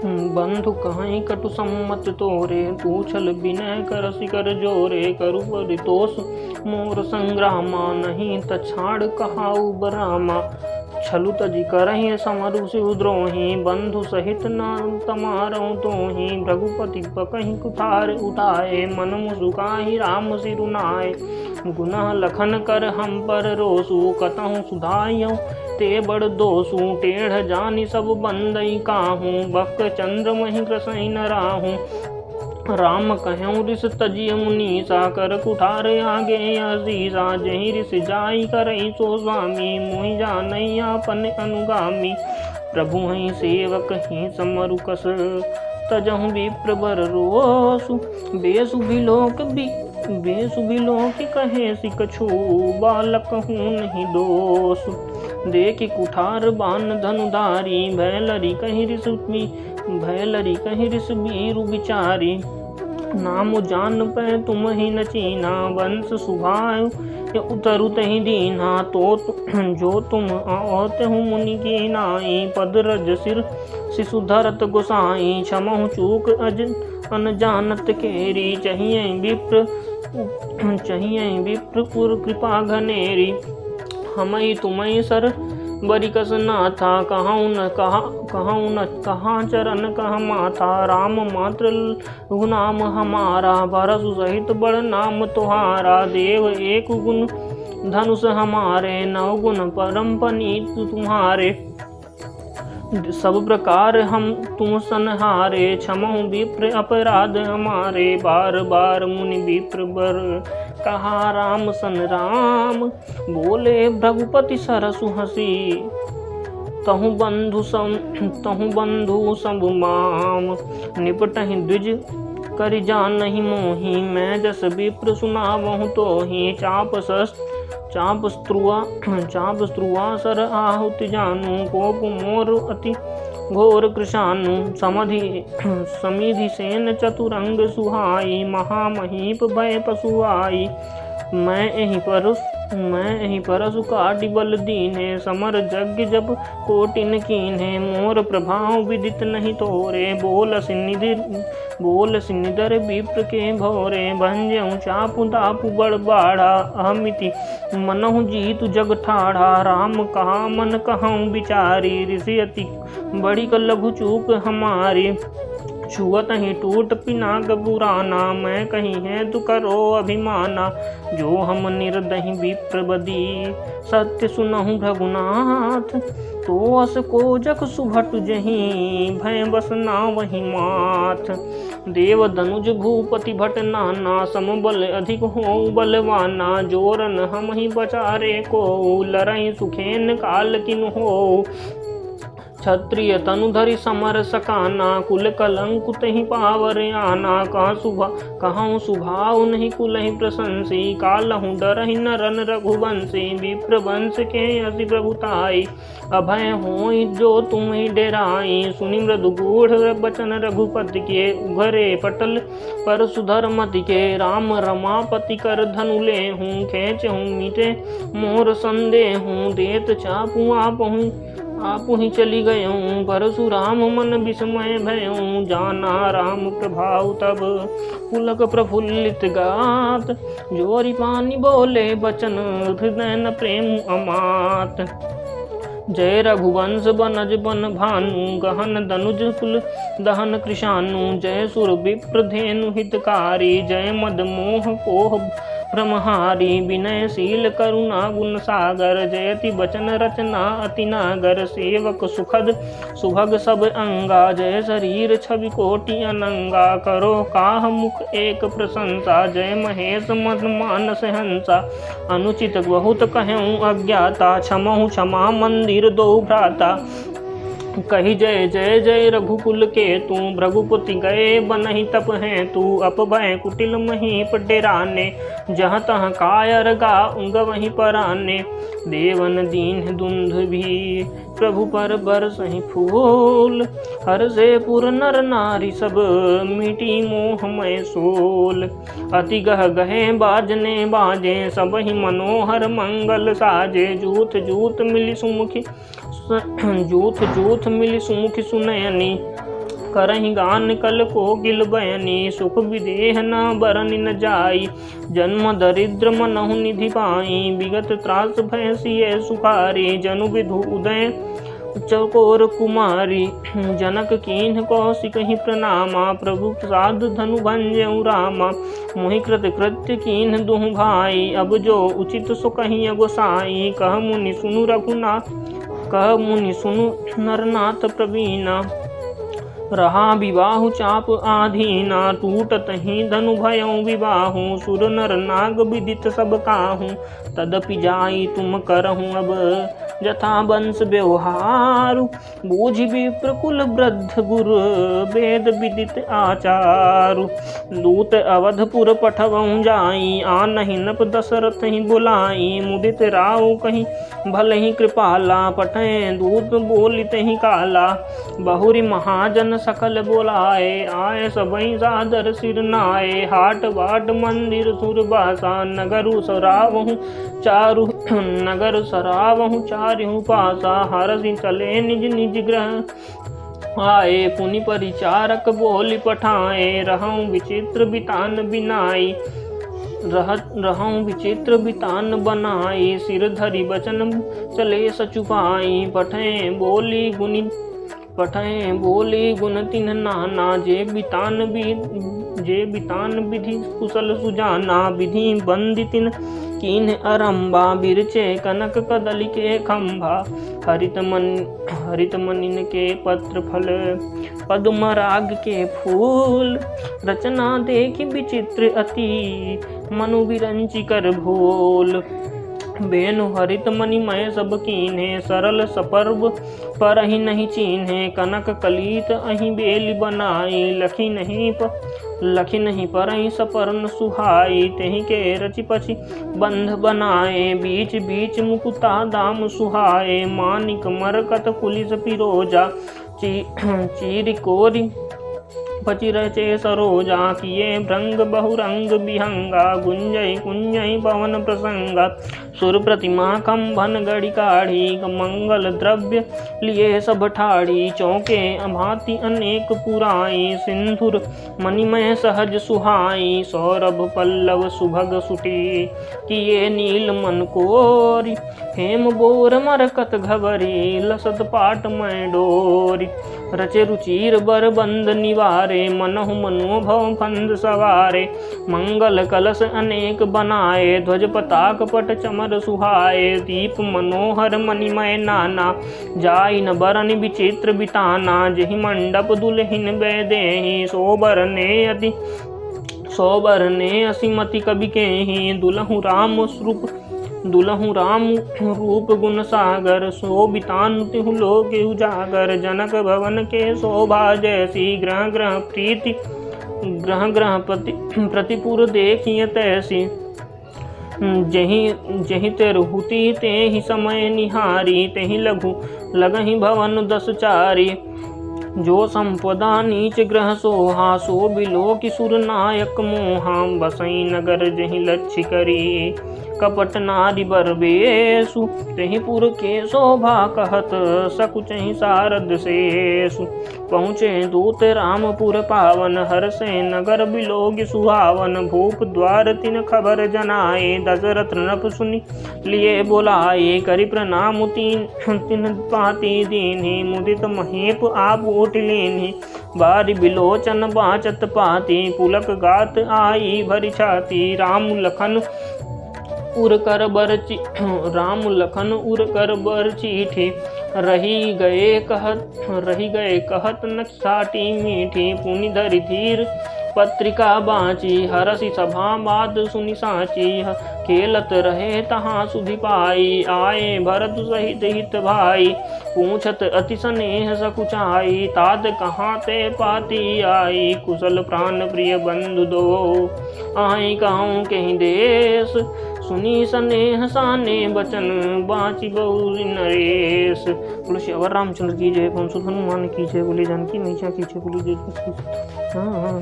बंधु कहीं कटु सम्मत तोरे, तू छल विनय कर शिकर जोरे। करु परितोष मोर संग्रामा, नहीं तछाड़ कहाऊ बरामा। छलु तजी करहि समरु शिवद्रोही, बंधु सहित नाम तमारऊ तोही। रघुपति पकहि कुठार उठाए, मन मुसुकाहि राम सिरुनाए। गुनह लखन कर हम पर रोसु, कतहु सुधायऊ ते बड़ दोसु। टेढ़ जानि सब बंदई काहू, बक चंद्र महि कृसई न राहू। राम कहूँ रिस तजिय मुनीसा, कर कुठार आगे असीसा। जहि रिस जाई करई सो स्वामी, मोहि जानई आपन अनुगामी। प्रभु हई सेवक ही समरु कस, तजहु विप्र बर रोसु। बेसु बिलोक कहे सिकछु, बालक हूँ नहीं दोषु। देखि कुठार बान धनुधारी, भैलरी कहीं रिस बीरु बिचारी। नाम जान पे तुम ही न चीना, वंश सुभायु उतरु तहि दीना। तो जो तुम आवत हूँ मुनि की नाई, पद रज सिर शिशु धरत गोसाई। क्षमहु चूक अनजानत केरी, चाहिए विप्र पुर कृपा घनेरी। हमई तुमई सर बरिकस नाथा, कहूँ न कहाँ चरण कह माथा। राम मात्र गुनाम हमारा, भरसु सहित बड़ नाम तुहारा। देव एक गुण धनुष हमारे, नव गुण परम पनीत तुम्हारे। सब प्रकार हम तुम सनहारे, क्षमहु विप्र अपराध हमारे। बार बार मुनि विप्र बर कहा, राम सन राम। बोले भृगुपति सरसु हसी, तहु बंधु सब माम। निपटहि द्विज करि जानहि मोहि, मैं जस विप्र सुनावहु तोहि। चाप स्त्रुआ सर आहुति जानू, कोप मोर अति घोर कृशानु। समिधि सेन चतुरंग सुहाई, महामहीप भय पशुआई। मैं एहि परसु काटि बल दीने, समर यज्ञ जब कोटिन कीन्हे। मोर प्रभाव विदित नहीं तोरे, बोल सिनिधर विप्र के भोरे। भंजऊ चापु तापु बड़ बाढ़ा, अहमिति मनहु जीतु जग ठाढ़ा। राम कहा मन कहूँ विचारी, ऋषि अति बड़ी लघु चूक हमारी। छुअत ही टूट पिनाक पुराना, मैं कहीं है तु करो अभिमाना। जो हम निर्दहि विप्र बदी, सत्य सुनहु भृगुनाथ। तो अस कोजक सुभट जहीं, भय बसना वही माथ। देव धनुज भूपति भट नाना, समबल अधिक हो बलवाना। जोरन हम ही बचारे को, लरहि सुखेन काल किन हो। क्षत्रिय तनुधरि समर सकाना, कुल कलंक तहि पावर आना। कहूँ सुभाव नहीं कुलहि प्रशंसी, कालहु डरहि नरन रघुवंशी। विप्र वंश के अति प्रभुताई, अभय होई जो तुम ही डेराई। सुनि मृदु गूढ़ बचन रघुपति के, उघरे पटल पर सुधर मति के। राम रमापति कर धनु ले हूँ, खेच हूँ मीटे मोर संदेह हूँ। देत चापू आपु ही चली गयूं, परशुराम मन विस्मय भयूं। जाना राम प्रभाव तब पुलक प्रफुल्लित गात, जोरी पानी बोले बचन हृदय न प्रेम अमात। जय रघुवंश बनज बन भानु, गहन दनुज कुल दहन कृशानु। जय सुर विप्र धेनु हितकारी, जय मद मोह कोह ब्रह्महारी। विनयशील करुणा गुण सागर, जयति बचन रचना अति नागर। सेवक सुखद सुभग सब अंगा, जय शरीर छवि कोटि अनंगा। करो काह मुख एक प्रशंसा, जय महेश मन मानस हंसा। अनुचित बहुत कहूँ अज्ञाता, क्षमहु क्षमा मंदिर दो भ्राता। कही जय जय जय रघुकुल के तू, भृगुपति गए बनहि तप हैं तू। अपभय कुटिल महीप डेराने, जहाँ तहाँ कायर गवहीं पराने। देवन दीन दुंध भी प्रभु पर बरसहि फूल, हर से पुर नर नारी सब मिटी मोहमय सोल। अति गह गहे बाजने बाजे, सब ही मनोहर मंगल साजे। जूथ जूथ मिली सुमुखी सुनयनी, करहि गान कल कोकिल बयनी, सुख विदेह न बरन न जाई। जन्म दरिद्र मनहु निधि पाई, विगत त्रास भय सिय सुखारी। जनु विधु उदय चकोर कुमारी, जनक कीन्ह कौशिकहि प्रणामा। प्रभु प्रसाद धनु भंजऊ रामा, मोहि कृत कृत्य कीन्ह दुहु भाई। अब जो उचित सो कहिय गोसाई, कह मुनि सुनु रघुनाथ, कह मुनि सुनु नरनाथ प्रवीणा। रहा विवाहु चाप आधीना, टूटत ही धनु भयउ विवाहु। सुर नर नाग विदित सब काहू, तदपि जाई तुम करहूँ अब जथा वंश व्यवहारु। बूझि विप्र कुल वृद्ध गुरु, वेद विदित आचारु। दूत अवधपुर पठवहु जाई, आनहि नप दशरथ ही बुलाई। मुदित राव कहीं भले ही कृपाला, पठे दूत बोलित ही काला। बहुरी महाजन सकल बोलाए, आए सबई सादर सिर नाए। हाट बाट मंदिर सुरबासा, नगरु सरावहु चारु, नगर सरावहु चारु पासा। हरसि चले निज निज ग्रह आए, पुनि परिचारक बोली पठाए। रहूं विचित्र बितान बिनाई, रहूं विचित्र बितान बनाई। सिर धरि बचन चले सचुपाई, पठे बोली गुण तिन्ह नाना। जे बितान विधि कुशल सुजाना, विधि बंदितिन कीन्ह अरंबा। बिरचे कनक कदली के खंभा, हरित मनिन के पत्र फल। पद्म राग के फूल, रचना देखी विचित्र अति। मनु विरंचि कर भूल, बेनु हरित मणिमय सब कीन्हे। सरल सपर्व पर ही नहीं चीन्हे, कनक कलीत अहि बेली बनाई। लखी नहीं पर ही सपरन सुहाई, तेहि के रचि पछि बंध बनाए। बीच बीच मुकुता दाम सुहाए, मानिक मरकत कुलिस पिरोजा। चीर कोरि पचि रचे सरोजा, किए भृंग बहुरंग विहंगा। गुंजय कुंजय पवन प्रसंगा, सुर प्रतिमा कंभन गढ़ी काढ़ी। मंगल द्रव्य लिए सब ठाड़ी, चौके भांति अनेक पुराई। सिंधुर मणिमय सहज सुहाई, सौरभ पल्लव सुभग सुटी। किए नील मन कोरी, हेम बोर मरकत घबरी। लसत पाट मय डोरी, रचे रुचिर बर बंद निवारे। मनहु मनोभव फंद सवारे, मंगल कलश अनेक बनाए। ध्वज पताक पट चमर सुहाए, दीप मनोहर मणिमय नाना। जाई न बरन विचित्र बिताना, जहि मंडप दुल्हिन बैदेहि। सोबर ने असिमति कवि केहि, दुलहु राम रूप गुण सागर। शोभितानु तिहु लोक उजागर, जनक भवन के शोभा जैसी। ग्रह ग्रह प्रतिपुर देखिए तैसी। जहि तेरहुति तेहि समय निहारी, तेहि लघु लगहि भवन 10 चारी। जो संपदा नीच ग्रह सोहा, सो बिलोकि सुर नायक मोहा। बसई नगर जहि लक्ष्य करी, कपट नारी बरबेसु। तेहि पुर के शोभा कहत, सकुचहि सारद शेषु। पहुँचे दूत रामपुर पावन, हर्षे नगर बिलोकि सुहावन। भूप द्वार तिन खबर जनाए, दशरथ नृप सुनि लिए बुलाए। करि प्रणाम तिन पाती दीन्हि, मुदित महेप आप उठ लेन्हि। बारि बिलोचन बाचत पाती, पुलक गात आई भरि छाती। राम लखन उर कर बर चीठी। रही गए कहत न साटी मीठी। पुनि धरि धीर पत्रिका बाँची, हरसि सभा बात सुनि साची। खेलत रहे तहाँ सुधि पाई, आए भरत सहित हित भाई। पूछत अति स्नेह सकुचाई, तात कहाँ ते पाती आई। कुशल प्राण प्रिय बंधु दो, आई कहूँ कहीं देश। सुनी स्नेह साने बचन, बाँची बहु नरेश। बोलो श्यावर रामचंद्र की जय, पवन सुत हनुमान की जय। बोले जानकी मैया की जय। बोले जय। हाँ